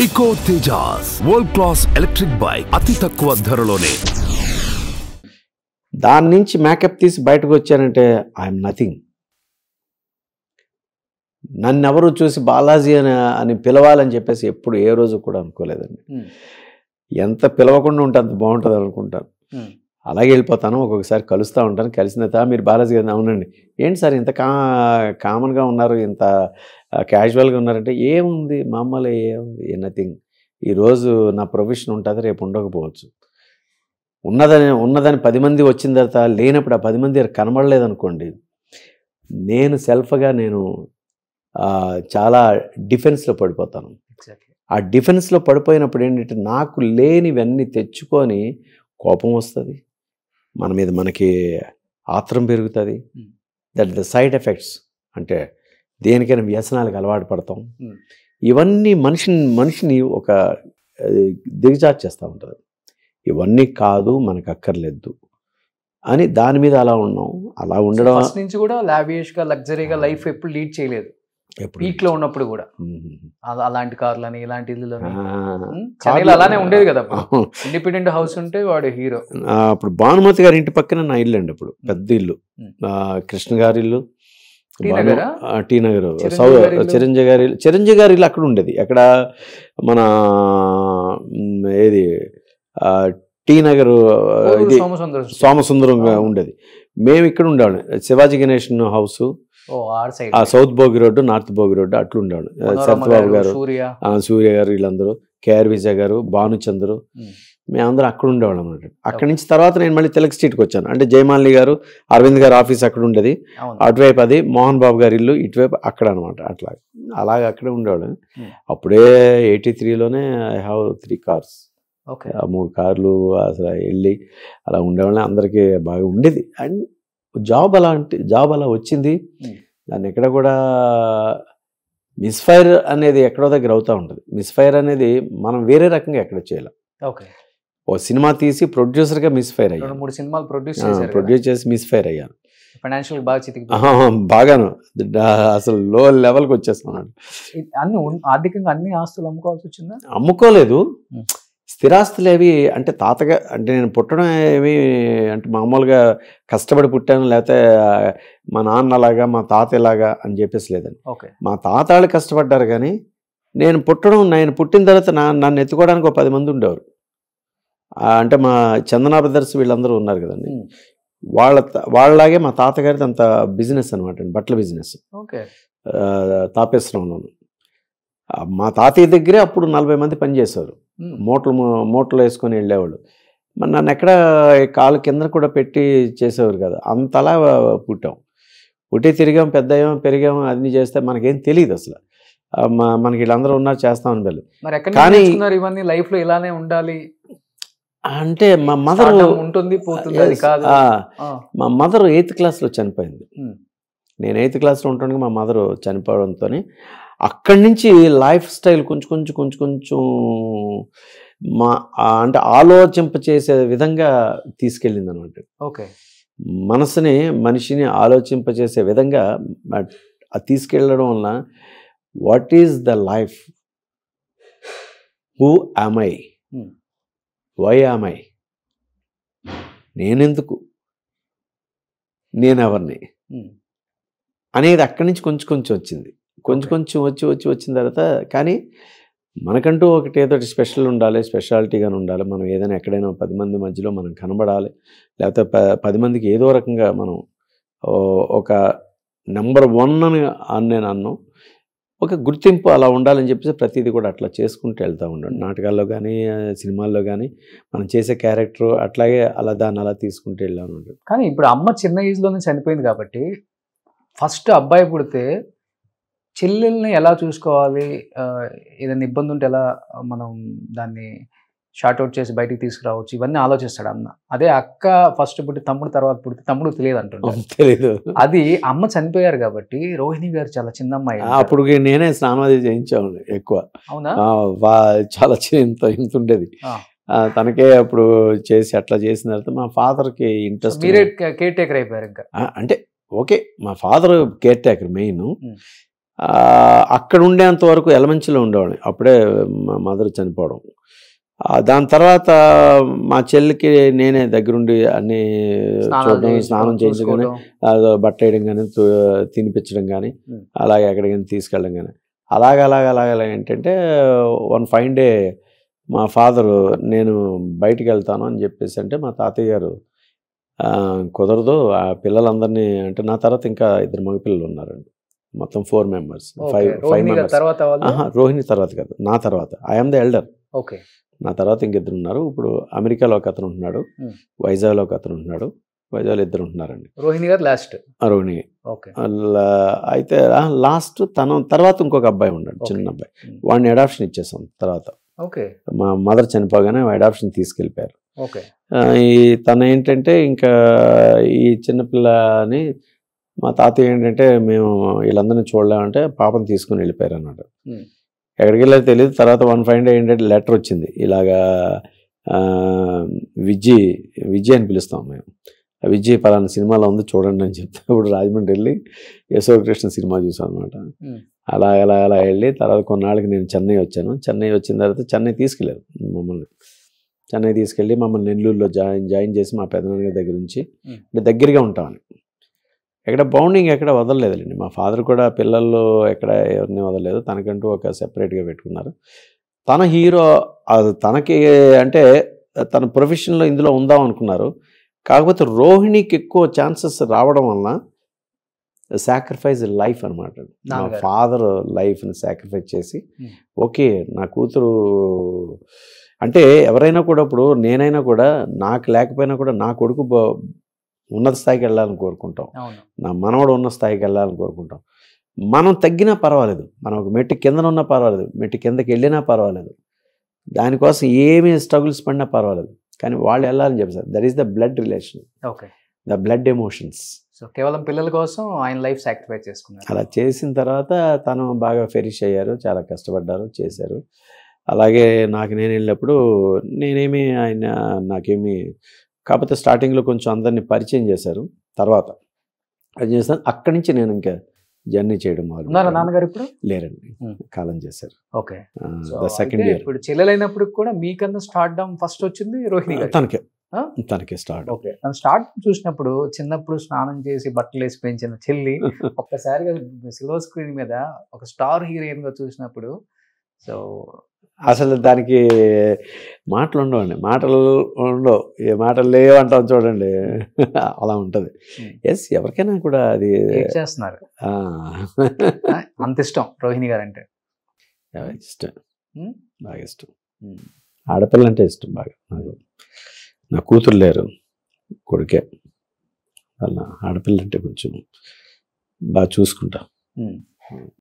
ఇకో Tejas world class electric bike అతి తక్కువ ధరలోనే. దాని నుంచి మేకప్ తీసి బయటకు వచ్చానంటే ఐఎమ్ నథింగ్. నన్ను ఎవరు చూసి బాలాజీ అని పిలవాలని చెప్పేసి ఎప్పుడు ఏ రోజు కూడా అనుకోలేదండి. ఎంత పిలవకుండా ఉంటే అంత బాగుంటుంది అనుకుంటాను. అలాగే వెళ్ళిపోతాను. ఒక్కొక్కసారి కలుస్తూ ఉంటాను. కలిసిన తర్వాత మీరు బాలాజీ గారు అవునండి, ఏంటి సార్ ఇంత కామన్గా ఉన్నారు, ఇంత క్యాజువల్గా ఉన్నారంటే ఏముంది మామూలు, ఏముంది, నథింగ్. ఈరోజు నా ప్రొఫెషన్ ఉంటుంది, రేపు ఉండకపోవచ్చు. ఉన్నదని 10 మంది వచ్చిన తర్వాత లేనప్పుడు ఆ 10 మంది కనబడలేదు అనుకోండి, నేను సెల్ఫ్గా చాలా డిఫెన్స్లో పడిపోతాను. ఆ డిఫెన్స్లో పడిపోయినప్పుడు ఏంటంటే నాకు లేనివన్నీ తెచ్చుకొని కోపం వస్తుంది, మన మీద మనకి ఆత్రం పెరుగుతుంది. That the side effects. అంటే దేనికైనా వ్యసనాలకు అలవాటు పడతాం. ఇవన్నీ మనిషిని ఒక దిగజార్చేస్తూ ఉంటుంది. ఇవన్నీ కాదు, మనకు అక్కర్లేదు అని దాని మీద అలా ఉన్నాం. అలా ఉండడం నుంచి కూడా లావియష్గా లగ్జరీగా లైఫ్ ఎప్పుడు లీడ్ చేయలేదు. పీక్ లో ఉన్నప్పుడు కూడా అలాంటి కార్లని ఇలాంటి ఇల్లు అలానే ఉండేది కదా. ఇండిపెండెంట్ హౌస్ ఉంటే వాడు హీరో. అప్పుడు భానుమతి గారి ఇంటి పక్కన నా ఇల్లు అండి. అప్పుడు పెద్ద ఇల్లు, కృష్ణ గారి ఇల్లు, టీ నగర్, చిరంజీవి గారి ఇల్లు అక్కడ ఉండేది. అక్కడ మన ఏది టీ నగర్ ఇది సోమసుందరంగా ఉండేది. మేము ఇక్కడ ఉండేవాళ్ళం. Sivaji Ganesan house, south Boag road, north Boag road అట్లా ఉండేవాడు. సత్యబాబు గారు, సూర్య గారు, వీళ్ళందరూ, కేఆర్ విజయ్ గారు, భానుచంద్రు, మేమందరం అక్కడ ఉండేవాళ్ళం అన్నమాట. అక్కడి నుంచి తర్వాత నేను మళ్ళీ తిలక్ స్ట్రీట్కి వచ్చాను. అంటే జయమాలిని గారు, అరవింద్ గారు ఆఫీస్ అక్కడ ఉండేది. అటువైపు అది మోహన్ బాబు గారి ఇల్లు, ఇటువైపు అక్కడ అనమాట. అలాగే అక్కడే ఉండేవాళ్ళం. అప్పుడే 83లోనే ఐ హ్యావ్ 3 కార్స్, 3 కార్లు అసలు వెళ్ళి అలా ఉండేవాళ్ళం. అందరికీ బాగా ఉండేది. అండ్ జాబ్ అలా వచ్చింది. దాన్ని ఎక్కడ కూడా మిస్ఫైర్ అనేది ఎక్కడో దగ్గర అవుతూ ఉంటుంది. మిస్ఫైర్ అనేది మనం వేరే రకంగా ఎక్కడ చేయలేం. ఓ సినిమా తీసి ప్రొడ్యూసర్గా మిస్ఫైర్ అయ్యాను. 3 సినిమాలు ప్రొడ్యూస్ చేసి మిస్ఫైర్ అయ్యాను. ఫైనాన్షియల్ బాగాను అసలు లో లెవెల్కి వచ్చేస్తున్నాను. ఆర్థికంగా అన్ని ఆస్తులు అమ్ముకోవాల్సి వచ్చిందా? అమ్ముకోలేదు. స్థిరాస్తులు ఏవి అంటే తాతగా అంటే నేను పుట్టడం ఏమి అంటే మామూలుగా కష్టపడి పుట్టాను, లేకపోతే మా నాన్న అలాగా మా తాత ఇలాగా అని చెప్పేసి లేదండి. మా తాత వాళ్ళు కష్టపడ్డారు, కానీ నేను పుట్టిన తర్వాత నన్ను ఎత్తుకోవడానికి ఒక 10 మంది ఉండేవారు. అంటే మా చందనా బ్రదర్స్ వీళ్ళందరూ ఉన్నారు కదండి, వాళ్ళలాగే మా తాతగారిది అంత బిజినెస్ అనమాట అండి, బట్టల బిజినెస్ తాపేశ్వరంలోను. మా తాతయ్య దగ్గరే అప్పుడు 40 మంది పనిచేసేవారు. మూటలు వేసుకొని వెళ్ళేవాళ్ళు. మరి నన్ను ఎక్కడ కాలు కింద కూడా పెట్టి చేసేవారు కదా. అంతలా పుట్టి తిరిగాం, పెద్దయ్యాం, పెరిగాం, అన్ని చేస్తే మనకేం తెలియదు అసలు. మనకి వీళ్ళందరూ ఉన్నారు చేస్తామని వెళ్ళి. కానీ ఇవన్నీ లైఫ్ లో ఇలానే ఉండాలి అంటే మా మదర్ ఉంటుంది పోతుంది కాదు. మా మదర్ 8th క్లాస్లో చనిపోయింది. నేను 8th క్లాస్లో ఉంటుండగా మా మదర్ చనిపోవడంతో అక్కడి నుంచి లైఫ్ స్టైల్ కొంచెం అంటే ఆలోచింపచేసే విధంగా తీసుకెళ్ళింది అనమాట. మనిషిని ఆలోచింపచేసే విధంగా తీసుకెళ్ళడం వల్ల what is the life, who am I, why am I, నేనెందుకు, నేనెవరిని అనేది అక్కడి నుంచి కొంచెం వచ్చింది. కొంచెం వచ్చిన తర్వాత కానీ మనకంటూ ఏదో స్పెషల్ ఉండాలి, స్పెషాలిటీగానే ఉండాలి. మనం ఏదైనా ఎక్కడైనా 10 మంది మధ్యలో మనం కనబడాలి, లేకపోతే 10 మందికి ఏదో రకంగా మనం ఒక నెంబర్ 1 అని నేను అన్నాను. ఒక గుర్తింపు అలా ఉండాలని చెప్పేసి ప్రతిదీ కూడా అట్లా చేసుకుంటూ వెళ్తూ ఉండండి. నాటకాల్లో కానీ సినిమాల్లో కానీ మనం చేసే క్యారెక్టర్ అట్లాగే దాన్ని అలా తీసుకుంటూ వెళ్ళాను. కానీ ఇప్పుడు అమ్మ చిన్న ఏజ్లోనే చనిపోయింది కాబట్టి ఫస్ట్ అబ్బాయి పుడితే చెల్లెల్ని ఎలా చూసుకోవాలి, ఏదైనా ఇబ్బంది ఉంటే ఎలా మనం దాన్ని షార్ట్అవుట్ చేసి బయటికి తీసుకురావచ్చు, ఇవన్నీ ఆలోచిస్తాడు అన్న. అదే అక్క ఫస్ట్ పుట్టి తమ్ముడు తర్వాత పుడితే తమ్ముడు తెలియదు తెలియదు. అది అమ్మ చనిపోయారు కాబట్టి రోహిణి గారు చాలా చిన్న అమ్మాయి. అప్పుడు నేనే స్నానం చేయించాను ఎక్కువ. అవునా? చాలా ఇంత ఉండేది. తనకే అప్పుడు చేసి అట్లా చేసిన తర్వాత మా ఫాదర్కి ఇంట్రెస్ట్. మీరే కేర్ టేకర్ అయిపోయారు ఇంకా? అంటే ఓకే, మా ఫాదర్ కేర్ టేకర్ మెయిన్. అక్కడ ఉండేంత వరకు ఎలమంచిలో ఉండేవాడిని. అప్పుడే మా మదర్ చనిపోవడం. దాని తర్వాత మా చెల్లికి నేనే దగ్గరుండి అన్నీ చూడడం, స్నానం చేయించడం కానీ, బట్ట వేయడం కానీ, తినిపించడం కానీ, అలాగే ఎక్కడికైనా తీసుకెళ్ళడం కానీ, అలాగ ఏంటంటే వన్ ఫైన్ డే మా ఫాదరు నేను బయటికి వెళ్తాను అని చెప్పేసి అంటే మా తాతయ్య గారు కుదరదు, ఆ పిల్లలందరినీ అంటే నా తర్వాత ఇంకా 2 మగపిల్లలు ఉన్నారండి, మొత్తం 4 members, 5 members. రోహిణి తర్వాత కాదు, నా తర్వాత. I'm the elder. నా తర్వాత ఇంకిద్దరు ఉన్నారు. ఇప్పుడు అమెరికాలో ఒక అతను ఉంటున్నాడు, వైజాగ్లో ఒక అతను ఉంటున్నాడు, వైజాగ్లో 2 ఉంటున్నారండి. రోహిణి గారు లాస్ట్. రోహిణి అయితే లాస్ట్. తన తర్వాత ఇంకొక అబ్బాయి ఉన్నాడు, చిన్న అబ్బాయి. వాడిని అడాప్షన్ ఇచ్చేసాం తర్వాత. మా మదర్ చనిపోగానే అడాప్షన్ తీసుకెళ్ళిపోయారు. తన ఏంటంటే ఇంకా ఈ చిన్నపిల్లని మా తాతయ్య ఏంటంటే మేము వీళ్ళందరినీ చూడలేమంటే పాపను తీసుకుని వెళ్ళిపోయారు అన్నాడు. ఎక్కడికి వెళ్ళారో తెలియదు. తర్వాత వన్ ఫైన్ డే ఏంటంటే లెటర్ వచ్చింది, ఇలాగా విజయ్ అని పిలుస్తాం మేము, విజయ్ పలానా సినిమాలో ఉంది చూడండి అని చెప్తే ఇప్పుడు రాజమండ్రి వెళ్ళి యశోకృష్ణ సినిమా చూసాం అనమాట. అలా వెళ్ళి తర్వాత కొన్నాళ్ళకి నేను చెన్నై వచ్చాను. చెన్నై వచ్చిన తర్వాత చెన్నై తీసుకెళ్ళారు మమ్మల్ని. చెన్నై తీసుకెళ్ళి మమ్మల్ని నెల్లూరులో జాయిన్ చేసి మా పెదనాన్నగారి దగ్గర నుంచి, అంటే దగ్గరగా ఉంటామని. ఎక్కడ బౌండింగ్ ఎక్కడ వదలలేదండి. మా ఫాదర్ కూడా పిల్లల్లో ఎక్కడ ఎవరిని వదలలేదు, తనకంటూ ఒక సెపరేట్గా పెట్టుకున్నారు. తన హీరో అది తనకి అంటే తన ప్రొఫెషన్లో ఇందులో ఉందాం అనుకున్నారు. కాకపోతే రోహిణికి ఎక్కువ ఛాన్సెస్ రావడం వలన సాక్రిఫైస్ లైఫ్ అనమాట. మా ఫాదర్ లైఫ్ని సాక్రిఫైస్ చేసి ఓకే నా కూతురు అంటే ఎవరైనా కూడా ఇప్పుడు నేనైనా కూడా నాకు లేకపోయినా కూడా నా కొడుకు ఉన్నత స్థాయికి వెళ్ళాలని కోరుకుంటాం, నా మనవడు ఉన్న స్థాయికి వెళ్ళాలని కోరుకుంటాం. మనం తగ్గినా పర్వాలేదు, మనం ఒక మెట్టు కిందన ఉన్నా పర్వాలేదు, మెట్టు కిందకి వెళ్ళినా పర్వాలేదు, దానికోసం ఏమీ స్ట్రగుల్స్ పడినా పర్వాలేదు, కానీ వాళ్ళు వెళ్ళాలని చెప్పారు. That is the blood relation, the blood emotions. So కేవలం పిల్లల కోసం ఆయన లైఫ్ సాక్రిఫైస్ చేసుకున్నారు. అలా చేసిన తర్వాత తను బాగా ఫెరిష్ అయ్యారు, చాలా కష్టపడ్డారు, చేశారు. అలాగే నాకు నేను వెళ్ళినప్పుడు నేనేమి ఆయన నాకేమి, కాకపోతే స్టార్టింగ్లో కొంచెం అందరినీ పరిచయం చేశారు. తర్వాత అది చేస్తాను. అక్కడి నుంచి నేను ఇంకా జర్నీ చేయడం మొదలు. నాన్నగారు ఇప్పుడు లేరండి, కాలం చేశారు. Second year. ఇప్పుడు చెల్లెలైనప్పుడు కూడా మీకన్నా స్టార్ట్ డౌన్ ఫస్ట్ వచ్చింది రోహిణి గారు. తనకే స్టార్ట్. తను స్టార్ట్ చూసినప్పుడు చిన్నప్పుడు స్నానం చేసి బట్టలు వేసి పెంచిన చెల్లి ఒక్కసారిగా సిల్వర్ స్క్రీన్ మీద ఒక స్టార్ హీరోయిన్ గా చూసినప్పుడు సో అసలు దానికి మాటలు ఉండవండి, మాటలు ఉండవు, ఏ మాటలు లేవంటాం చూడండి, అలా ఉంటుంది. ఎస్, ఎవరికైనా కూడా అది చేస్తున్నారు. అంత ఇష్టం రోహిణి గారు అంటే. ఇష్టం, బాగా ఇష్టం. ఆడపిల్ల అంటే ఇష్టం బాగా. నా కూతురు లేరు, కొడుకే. అలా ఆడపిల్ల అంటే కొంచెం బాగా చూసుకుంటా.